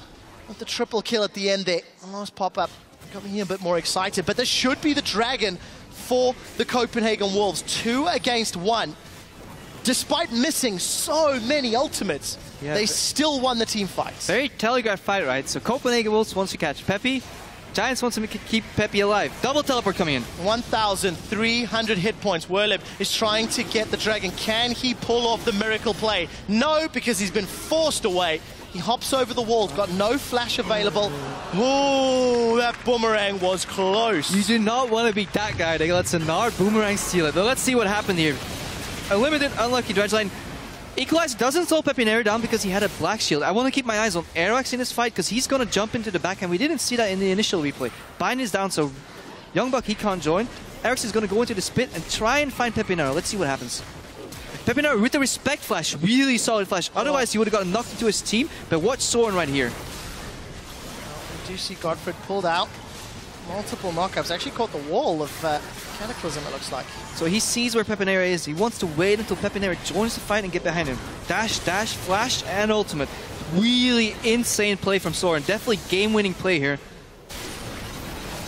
Speaker 1: with the triple kill at the end there. Last pop-up got me a bit more excited, but this should be the dragon for the Copenhagen Wolves. 2 against 1. Despite missing so many ultimates, they still won the team fights.
Speaker 2: Very telegraphed fight, right? So Copenhagen Wolves wants to catch Peppy. Giants wants to keep Peppy alive. Double teleport coming in. 1,300
Speaker 1: hit points. Werlib is trying to get the dragon. Can he pull off the miracle play? No, because he's been forced away. He hops over the walls, got no flash available. Ooh, that boomerang was close.
Speaker 2: You do not want to be that guy that lets a Nard boomerang steal it. But let's see what happened here. A limited, unlucky dredge line. Equalize doesn't slow Pepinero down because he had a black shield. I want to keep my eyes on Aerox in this fight because he's going to jump into the backhand. We didn't see that in the initial replay. Bind is down, so Youngbuck, he can't join. Aerox is going to go into the spit and try and find Pepinero. Let's see what happens. Pepinero with the respect flash, really solid flash. Otherwise, he would have gotten knocked into his team. But watch Soren right here.
Speaker 1: We do see Godfred pulled out. Multiple knockouts. Actually caught the wall of Cataclysm, it looks like.
Speaker 2: So he sees where Pepinero is. He wants to wait until Pepinero joins the fight and get behind him. Dash, dash, flash, and ultimate. Really insane play from Soren. Definitely game-winning play here.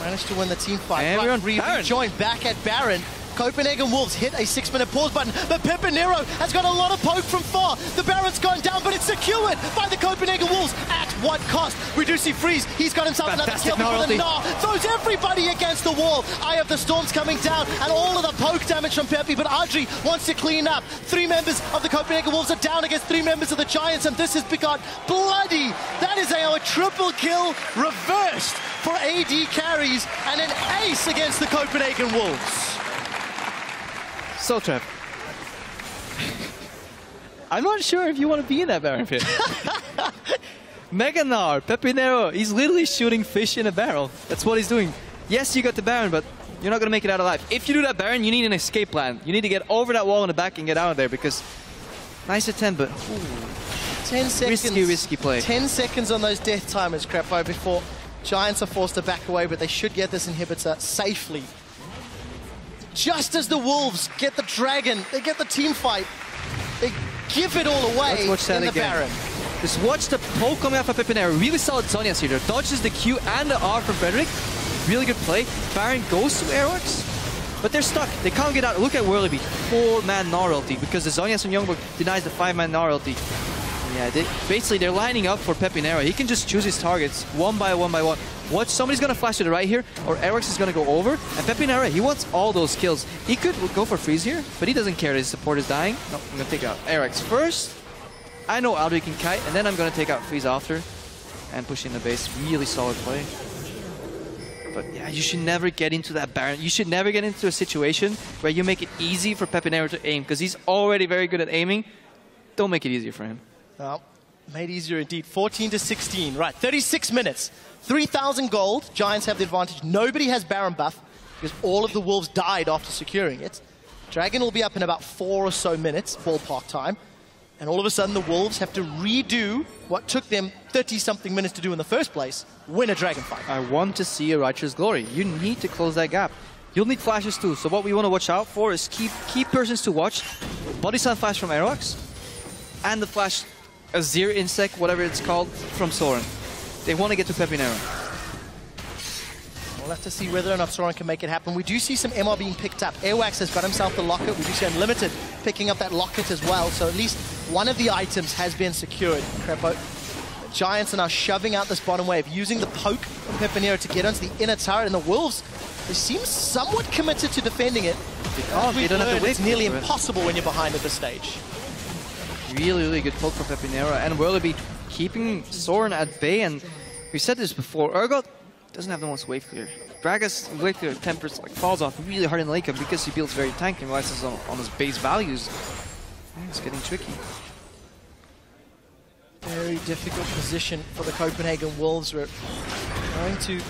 Speaker 1: Managed to win the team fight.
Speaker 2: And we're on
Speaker 1: rejoin back at Baron. Copenhagen Wolves hit a 6-minute pause button, but Pepinero has got a lot of poke from far. The Baron's gone down, but it's secured by the Copenhagen Wolves. At what cost? We do see Freeze. He's got himself another kill before the Gnar throws everybody against the wall. Eye of the Storm's coming down, and all of the poke damage from Peppy, but Adri wants to clean up. 3 members of the Copenhagen Wolves are down against 3 members of the Giants, and this has begun bloody. That is a triple kill reversed for AD carries, and an ace against the Copenhagen Wolves.
Speaker 2: So, Trev, I'm not sure if you want to be in that Baron pit. Mega Gnar, Pepinero, he's literally shooting fish in a barrel. That's what he's doing. Yes, you got the Baron, but you're not going to make it out alive. If you do that Baron, you need an escape plan. You need to get over that wall in the back and get out of there, because nice attempt, but
Speaker 1: 10 seconds.
Speaker 2: Risky play.
Speaker 1: 10 seconds on those death timers, Crepo, before Giants are forced to back away, but they should get this inhibitor safely. Just as the Wolves get the dragon, they get the team fight, they give it all away in the Baron.
Speaker 2: Just watch the poke coming out from Pepinero. Really solid Zhonya's here. Dodges the Q and the R from Frederick. Really good play. Baron goes to Aerox, but they're stuck. They can't get out. Look at Whirlybee. 4-man Gnar ulti because the Zhonya's from Youngbuck denies the 5-man Gnar ulti. Yeah, basically they're lining up for Pepinero. He can just choose his targets one by one. Watch, somebody's going to flash to the right here, or Aerox is going to go over. And Pepinero, he wants all those kills. He could go for freeze here, but he doesn't care that his support is dying. No, I'm going to take out Aerox first. I know Aldri can kite, and then I'm going to take out freeze after and push in the base. Really solid play. But yeah, you should never get into that Baron. You should never get into a situation where you make it easy for Pepinero to aim, because he's already very good at aiming. Don't make it easier for him.
Speaker 1: Well, made easier indeed. 14-16. Right, 36 minutes. 3,000 gold. Giants have the advantage. Nobody has Baron buff because all of the Wolves died after securing it. Dragon will be up in about 4 or so minutes, ballpark time. And all of a sudden the Wolves have to redo what took them 30-something minutes to do in the first place, win a Dragon fight.
Speaker 2: I want to see a Righteous Glory. You need to close that gap. You'll need flashes too, so what we want to watch out for is key persons to watch. Body Slam flash from Aerox, and the flash Azir Insect, whatever it's called, from Soren. They want to get to Pepinero.
Speaker 1: We'll have to see whether or not Soren can make it happen. We do see some MR being picked up. Airwax has got himself the locket. We do see Unlimited picking up that locket as well. So at least one of the items has been secured. Crepo. The Giants are now shoving out this bottom wave, using the poke from Pepinero to get onto the inner turret. And the Wolves, they seem somewhat committed to defending it.
Speaker 2: They don't have to wait.
Speaker 1: It's nearly impossible when you're behind at this stage.
Speaker 2: Really good poke from Pepinero, and Whirlybee keeping Soren at bay. And we said this before, Urgot doesn't have the most wave clear. Braga's wave clear tempers falls off really hard in the late game because he builds very tanky and relies on his base values. Yeah, it's getting tricky.
Speaker 1: Very difficult position for the Copenhagen Wolves. We're going to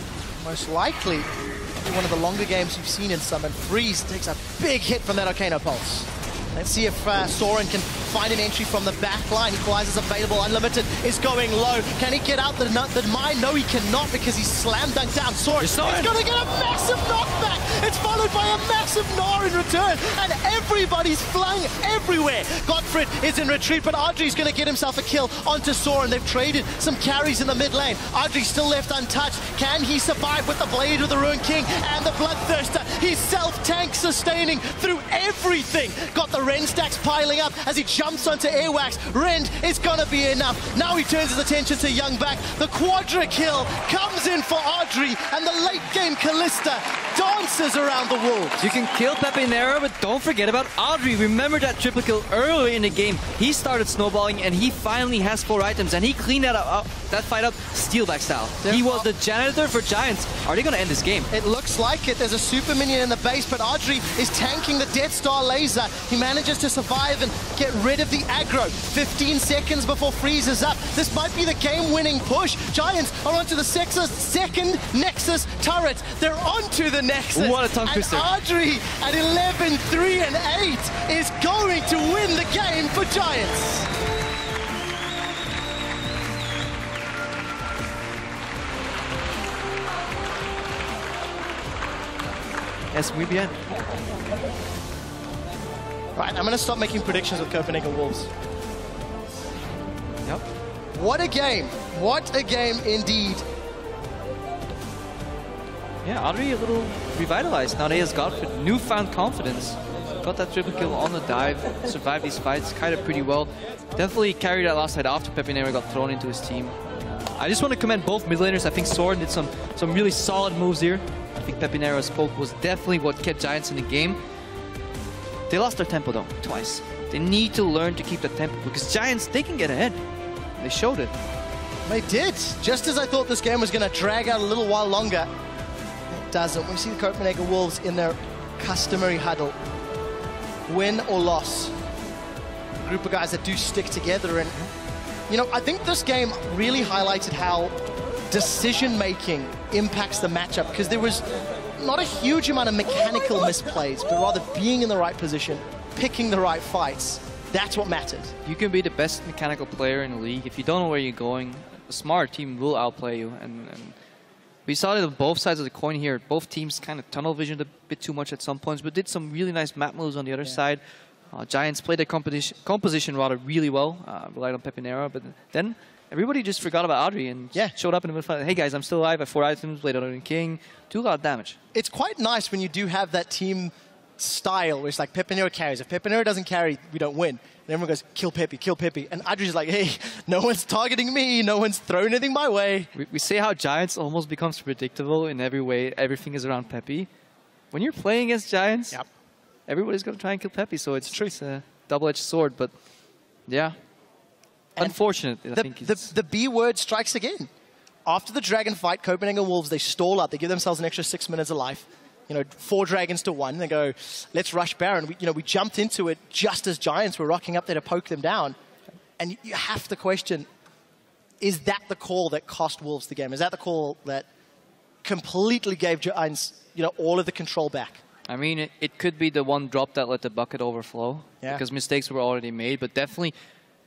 Speaker 1: most likely be one of the longer games we've seen in Summon. Freeze takes a big hit from that Arcano Pulse. Let's see if Soren can find an entry from the back line. Equalizer's available, Unlimited is going low. Can he get out the mine? No, he cannot because he's slam dunked down. Soren is going to get a massive knockback. It's followed by a massive gnar in return, and everybody's flying everywhere. Gottfried is in retreat, but Audrey's going to get himself a kill onto Soren. They've traded some carries in the mid lane. Audrey's still left untouched. Can he survive with the Blade of the Ruined King and the Bloodthirster? He's self-tank sustaining through everything. Got the Ren stacks piling up as he jumps onto Airwax. Ren is going to be enough. Now he turns his attention to Youngback. The quadra kill comes in for Audrey, and the late game Callista dances around the wolves.
Speaker 2: You can kill Pepinero, but don't forget about Audrey. Remember that triple kill earlier in the game. He started snowballing, and he finally has 4 items, and he cleaned that fight up steelback style. He was the janitor for Giants. Are they going to end this game?
Speaker 1: It looks like it. There's a super minion in the base, but Audrey is tanking the Death Star laser. He manages to survive and get rid of the aggro. 15 seconds before Freeze is up. This might be the game-winning push. Giants are onto the second Nexus turret. They're onto the Nexus.
Speaker 2: What a tongue twister.
Speaker 1: And Audrey at 11, 3, and 8 is going to win the game for Giants.
Speaker 2: Yes, muy bien.
Speaker 1: Right, I'm going to stop making predictions with Copenhagen Wolves.
Speaker 2: Yep.
Speaker 1: What a game. What a game indeed.
Speaker 2: Yeah, Audrey a little revitalized. Now they has got newfound confidence. Got that triple kill on the dive, survived these fights kind of pretty well. Definitely carried that last side after Pepinero got thrown into his team. I just want to commend both mid laners. I think Soren did some really solid moves here. I think Pepinero's poke was definitely what kept Giants in the game. They lost their tempo though, twice. They need to learn to keep the tempo because Giants, they can get ahead. They showed it.
Speaker 1: They did. Just as I thought this game was going to drag out a little while longer, it doesn't. We see the Copenhagen Wolves in their customary huddle. Win or loss. A group of guys that do stick together. And, you know, I think this game really highlighted how decision-making impacts the matchup, because there was not a huge amount of mechanical misplays, but rather being in the right position, picking the right fights. That's what matters.
Speaker 2: You can be the best mechanical player in the league. If you don't know where you're going, a smart team will outplay you. And we saw it on both sides of the coin here. Both teams kind of tunnel visioned a bit too much at some points, but did some really nice map moves on the other side. Giants played their composition rather really well, relied on Pepinero, but then everybody just forgot about Audrey and showed up in the midfield. Hey guys, I'm still alive. I have 4 items, played on King, do a lot of damage. It's
Speaker 1: quite nice when you do have that team style where it's like Pepinero carries. If Pepinero doesn't carry, we don't win. And everyone goes, kill Pepe, kill Pepe. And Audrey's like, hey, no one's targeting me, no one's throwing anything my way.
Speaker 2: We say how Giants almost becomes predictable in every way. Everything is around Pepe. When you're playing against Giants, everybody's going to try and kill Pepe. So it's a double-edged sword, but yeah. And unfortunate, I think.
Speaker 1: The B word strikes again. After the dragon fight, Copenhagen Wolves, they stall up. They give themselves an extra 6 minutes of life. You know, 4 dragons to 1. They go, let's rush Baron. We jumped into it just as Giants were rocking up there to poke them down. And you have to question, is that the call that cost Wolves the game? Is that the call that completely gave Giants, all of the control back?
Speaker 2: I mean, it could be the one drop that let the bucket overflow. Because mistakes were already made. But definitely,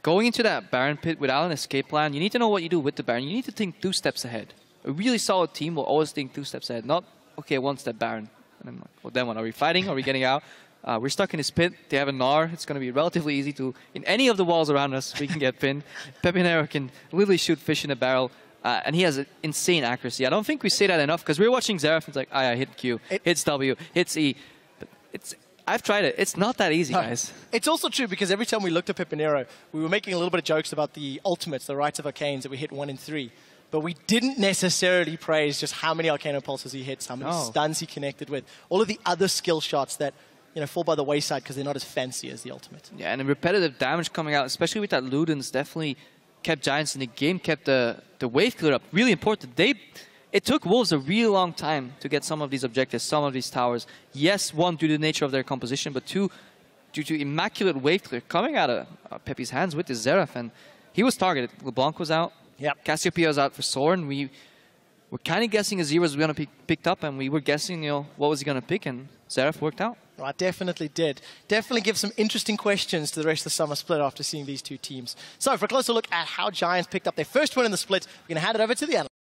Speaker 2: going into that Baron pit without an escape plan, you need to know what you do with the Baron. You need to think 2 steps ahead. A really solid team will always think 2 steps ahead, not, okay, 1 step Baron. And I'm like, well, then what? Are we fighting? Are we getting out? We're stuck in this pit. They have a gnar. It's going to be relatively easy to, in any of the walls around us, we can get pinned. Pepinero can literally shoot fish in a barrel. And he has insane accuracy. I don't think we say that enough, because we're watching Xerath, it's like, I hit Q, hits W, hits E. But I've tried it. It's not that easy, guys.
Speaker 1: It's also true, because every time we looked at Pepinero, we were making a little bit of jokes about the ultimates, the Rites of Arcanes that we hit 1 in 3. But we didn't necessarily praise just how many Arcano Pulses he hits, how many stuns he connected with, all of the other skill shots that fall by the wayside because they're not as fancy as the ultimate.
Speaker 2: Yeah, and the repetitive damage coming out, especially with that Ludens, definitely kept Giants in the game, kept the wave clear up. Really important. It took Wolves a really long time to get some of these objectives, some of these towers. Yes, 1, due to the nature of their composition, but 2, due to immaculate wave clear coming out of Pepe's hands with his Xerath. And he was targeted. LeBlanc was out. Cassiopeia was out for Soren. We were kind of guessing Azir was going to be picked up, and we were guessing, what was he going to pick, and Xerath worked out.
Speaker 1: Right, definitely did. Definitely give some interesting questions to the rest of the summer split after seeing these two teams. So for a closer look at how Giants picked up their first win in the split, we're going to hand it over to the analyst.